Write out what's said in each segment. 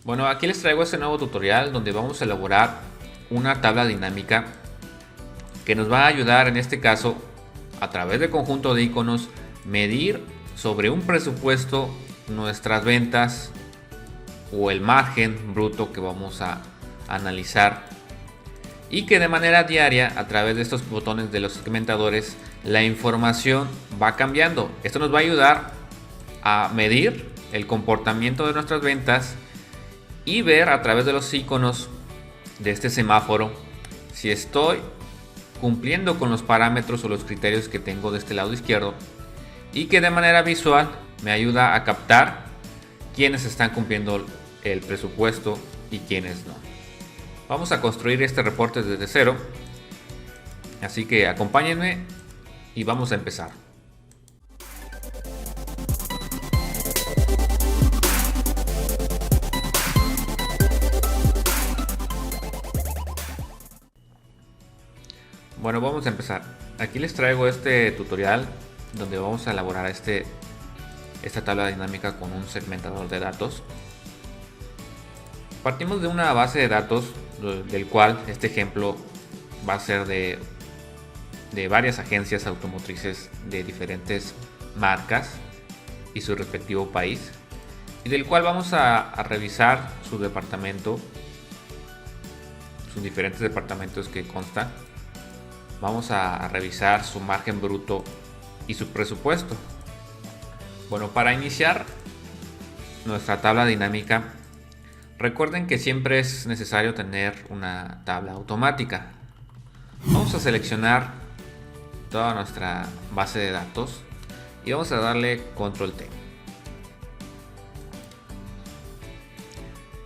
Bueno, aquí les traigo este nuevo tutorial donde vamos a elaborar una tabla dinámica que nos va a ayudar en este caso a través del conjunto de iconos medir sobre un presupuesto nuestras ventas o el margen bruto que vamos a analizar, y que de manera diaria a través de estos botones de los segmentadores la información va cambiando. Esto nos va a ayudar a medir el comportamiento de nuestras ventas y ver a través de los iconos de este semáforo si estoy cumpliendo con los parámetros o los criterios que tengo de este lado izquierdo, y que de manera visual me ayuda a captar quiénes están cumpliendo el presupuesto y quiénes no. Vamos a construir este reporte desde cero, así que acompáñenme y vamos a empezar. Bueno, vamos a empezar. Aquí les traigo este tutorial donde vamos a elaborar esta tabla dinámica con un segmentador de datos. Partimos de una base de datos del cual este ejemplo va a ser de varias agencias automotrices de diferentes marcas y su respectivo país, y del cual vamos a revisar su departamento, sus diferentes departamentos que constan. Vamos a revisar su margen bruto y su presupuesto. Bueno, para iniciar nuestra tabla dinámica, recuerden que siempre es necesario tener una tabla automática. Vamos a seleccionar toda nuestra base de datos y vamos a darle control T.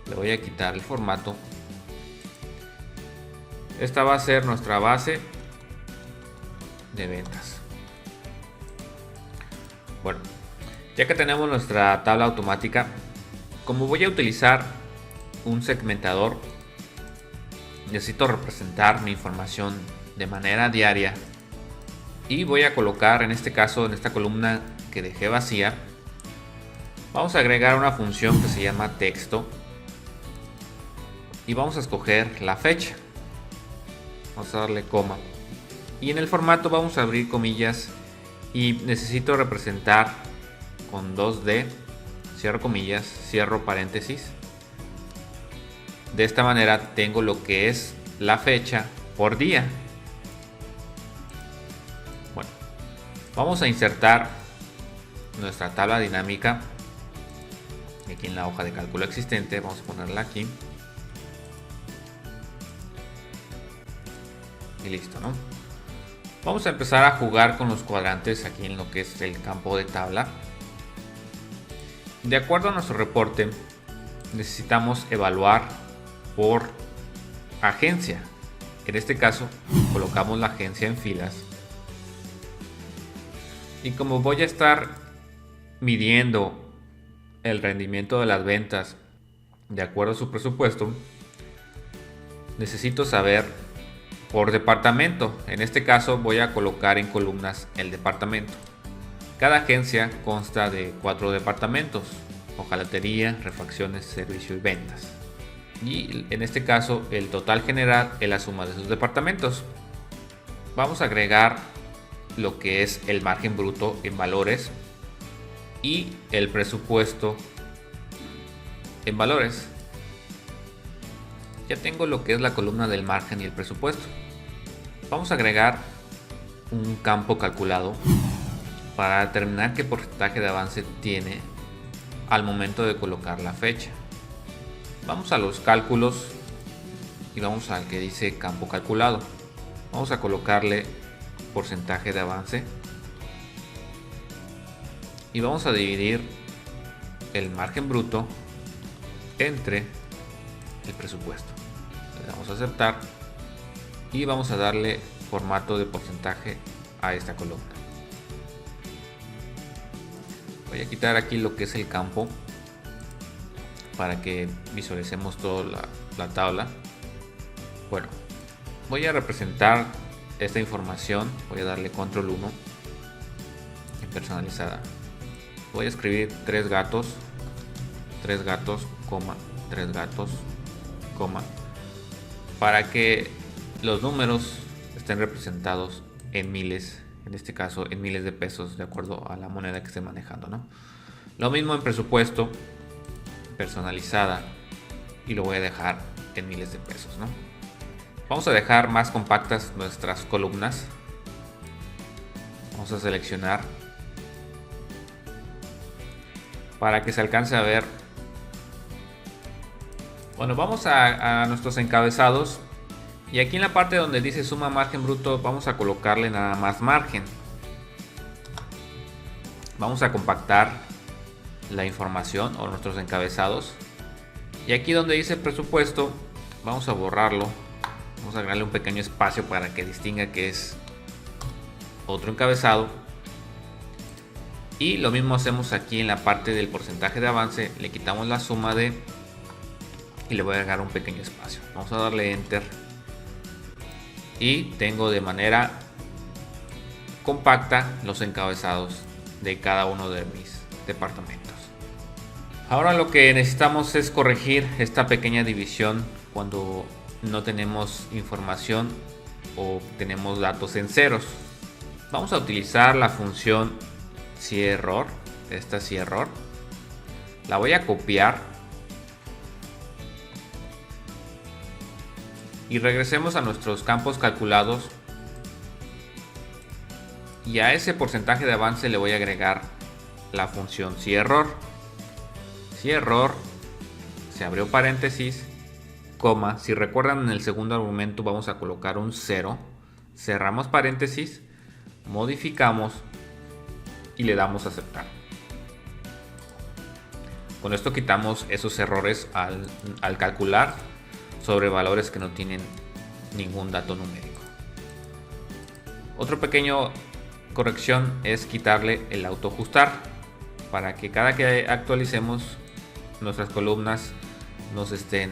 Le voy a quitar el formato. Esta va a ser nuestra base de ventas. Bueno, ya que tenemos nuestra tabla automática, como voy a utilizar un segmentador, necesito representar mi información de manera diaria y voy a colocar, en este caso, en esta columna que dejé vacía, vamos a agregar una función que se llama texto y vamos a escoger la fecha. Vamos a darle coma y en el formato vamos a abrir comillas y necesito representar con 2D, cierro comillas, cierro paréntesis. De esta manera tengo lo que es la fecha por día. Bueno, vamos a insertar nuestra tabla dinámica aquí en la hoja de cálculo existente. Vamos a ponerla aquí y listo, ¿no? Vamos a empezar a jugar con los cuadrantes aquí en lo que es el campo de tabla. De acuerdo a nuestro reporte, necesitamos evaluar por agencia. En este caso, colocamos la agencia en filas. Y como voy a estar midiendo el rendimiento de las ventas de acuerdo a su presupuesto, necesito saber por departamento. En este caso voy a colocar en columnas el departamento. Cada agencia consta de 4 departamentos: hojalatería, refacciones, servicio y ventas. Y en este caso el total general es la suma de sus departamentos. Vamos a agregar lo que es el margen bruto en valores y el presupuesto en valores. Ya tengo lo que es la columna del margen y el presupuesto. Vamos a agregar un campo calculado para determinar qué porcentaje de avance tiene al momento de colocar la fecha. Vamos a los cálculos y vamos al que dice campo calculado. Vamos a colocarle porcentaje de avance y vamos a dividir el margen bruto entre el presupuesto. Le damos a aceptar y vamos a darle formato de porcentaje a esta columna. Voy a quitar aquí lo que es el campo para que visualicemos toda la tabla. Bueno, voy a representar esta información. Voy a darle control 1 en personalizada. Voy a escribir 3 gatos, 3 gatos, 3 gatos, para que los números estén representados en miles, en este caso en miles de pesos, de acuerdo a la moneda que esté manejando, ¿no? Lo mismo en presupuesto, personalizada, y lo voy a dejar en miles de pesos, ¿no? Vamos a dejar más compactas nuestras columnas. Vamos a seleccionar para que se alcance a ver. Bueno, vamos a nuestros encabezados, y aquí en la parte donde dice suma margen bruto vamos a colocarle nada más margen. Vamos a compactar la información o nuestros encabezados, y aquí donde dice presupuesto vamos a borrarlo. Vamos a agregarle un pequeño espacio para que distinga que es otro encabezado, y lo mismo hacemos aquí en la parte del porcentaje de avance. Le quitamos la suma de y le voy a agregar un pequeño espacio. Vamos a darle enter y tengo de manera compacta los encabezados de cada uno de mis departamentos. Ahora lo que necesitamos es corregir esta pequeña división cuando no tenemos información o tenemos datos en ceros. Vamos a utilizar la función cierror. Esta cierror la voy a copiar y regresemos a nuestros campos calculados, y a ese porcentaje de avance le voy a agregar la función cierror. Cierror, se abrió paréntesis, coma, si recuerdan en el segundo argumento vamos a colocar un 0, cerramos paréntesis, modificamos y le damos a aceptar. Con esto quitamos esos errores al calcular sobre valores que no tienen ningún dato numérico. Otro pequeño corrección es quitarle el autoajustar, para que cada que actualicemos nuestras columnas nos estén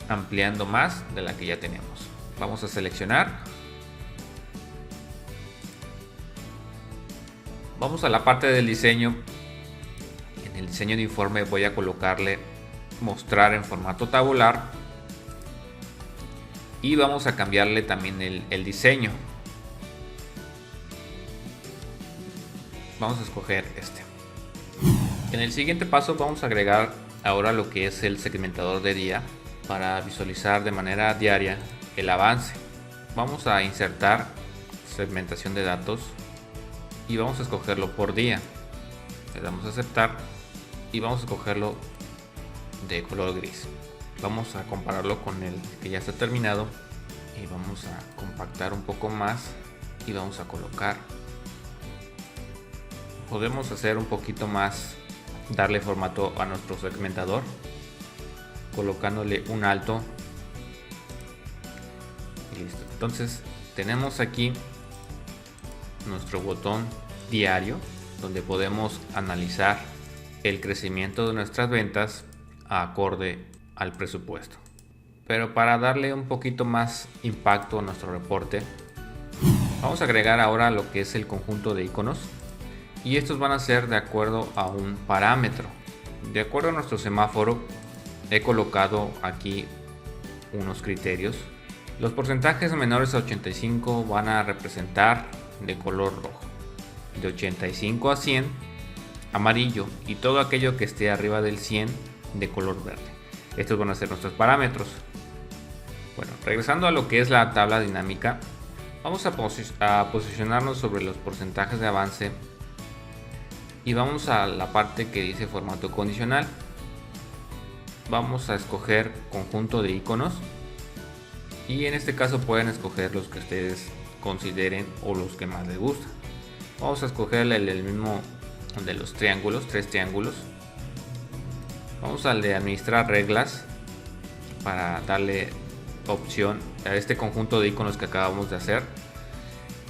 ampliando más de la que ya tenemos. Vamos a seleccionar, vamos a la parte del diseño. En el diseño de informe voy a colocarle mostrar en formato tabular, y vamos a cambiarle también el diseño. Vamos a escoger este. En el siguiente paso vamos a agregar ahora lo que es el segmentador de día para visualizar de manera diaria el avance. Vamos a insertar segmentación de datos y vamos a escogerlo por día. Le damos a aceptar y vamos a escogerlo de color gris. Vamos a compararlo con el que ya está terminado y vamos a compactar un poco más y vamos a colocar. Podemos hacer un poquito más, darle formato a nuestro segmentador colocándole un alto y listo. Entonces tenemos aquí nuestro botón diario donde podemos analizar el crecimiento de nuestras ventas acorde al presupuesto. Pero para darle un poquito más impacto a nuestro reporte, vamos a agregar ahora lo que es el conjunto de iconos, y estos van a ser de acuerdo a un parámetro. De acuerdo a nuestro semáforo he colocado aquí unos criterios. Los porcentajes menores a 85 van a representar de color rojo, de 85 a 100 amarillo, y todo aquello que esté arriba del 100 de color verde. Estos van a ser nuestros parámetros. Bueno, regresando a lo que es la tabla dinámica, vamos a posicionarnos sobre los porcentajes de avance y vamos a la parte que dice formato condicional. Vamos a escoger conjunto de iconos, y en este caso pueden escoger los que ustedes consideren o los que más les gustan. Vamos a escoger el mismo de los triángulos, 3 triángulos. Vamos al de administrar reglas para darle opción a este conjunto de iconos que acabamos de hacer,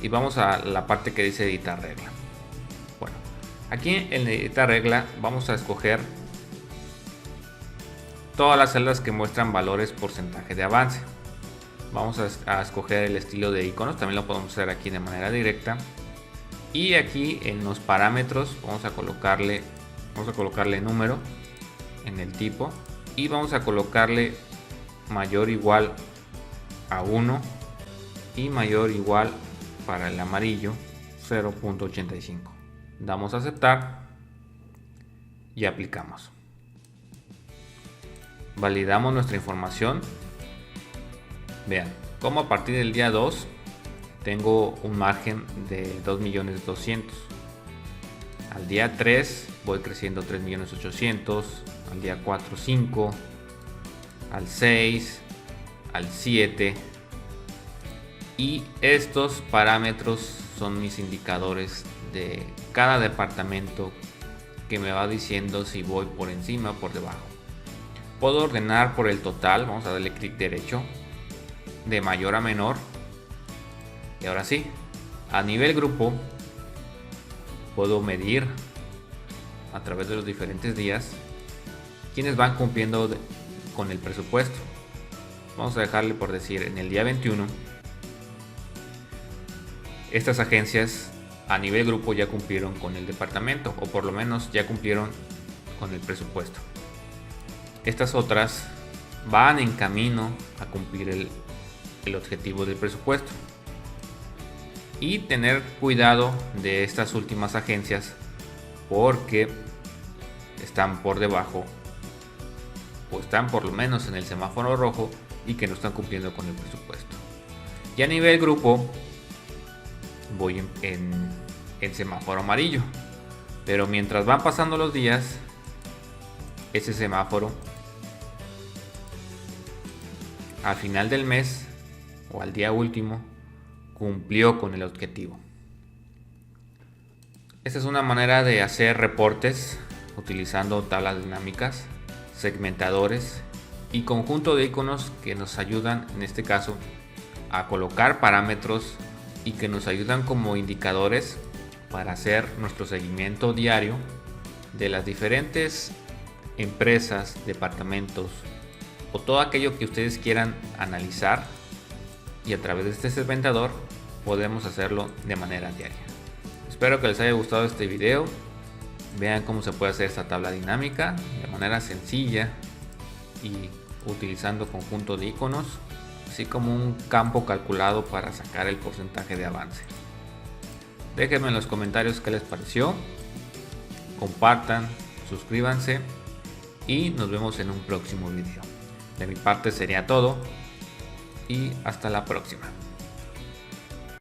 y vamos a la parte que dice editar regla. Bueno, aquí en editar regla vamos a escoger todas las celdas que muestran valores porcentaje de avance. Vamos a escoger el estilo de iconos, también lo podemos hacer aquí de manera directa, y aquí en los parámetros vamos a colocarle número en el tipo y vamos a colocarle mayor o igual a 1 y mayor o igual para el amarillo 0.85. Damos a aceptar y aplicamos. Validamos nuestra información. Vean como a partir del día 2 tengo un margen de 2.200.000. Al día 3 voy creciendo 3.800.000. Al día 4 5, al 6, al 7, y estos parámetros son mis indicadores de cada departamento que me va diciendo si voy por encima o por debajo. Puedo ordenar por el total, vamos a darle clic derecho, de mayor a menor. Y ahora sí, a nivel grupo puedo medir a través de los diferentes días quienes van cumpliendo con el presupuesto. Vamos a dejarle por decir en el día 21. Estas agencias a nivel grupo ya cumplieron con el departamento, o por lo menos ya cumplieron con el presupuesto. Estas otras van en camino a cumplir el objetivo del presupuesto. Y tener cuidado de estas últimas agencias porque están por debajo o están por lo menos en el semáforo rojo y que no están cumpliendo con el presupuesto. Y a nivel grupo voy en semáforo amarillo, pero mientras van pasando los días ese semáforo al final del mes o al día último cumplió con el objetivo. Esta es una manera de hacer reportes utilizando tablas dinámicas, segmentadores y conjunto de iconos que nos ayudan en este caso a colocar parámetros y que nos ayudan como indicadores para hacer nuestro seguimiento diario de las diferentes empresas, departamentos o todo aquello que ustedes quieran analizar, y a través de este segmentador podemos hacerlo de manera diaria. Espero que les haya gustado este video. Vean cómo se puede hacer esta tabla dinámica de manera sencilla y utilizando conjunto de iconos, así como un campo calculado para sacar el porcentaje de avance. Déjenme en los comentarios qué les pareció, compartan, suscríbanse y nos vemos en un próximo video. De mi parte sería todo y hasta la próxima.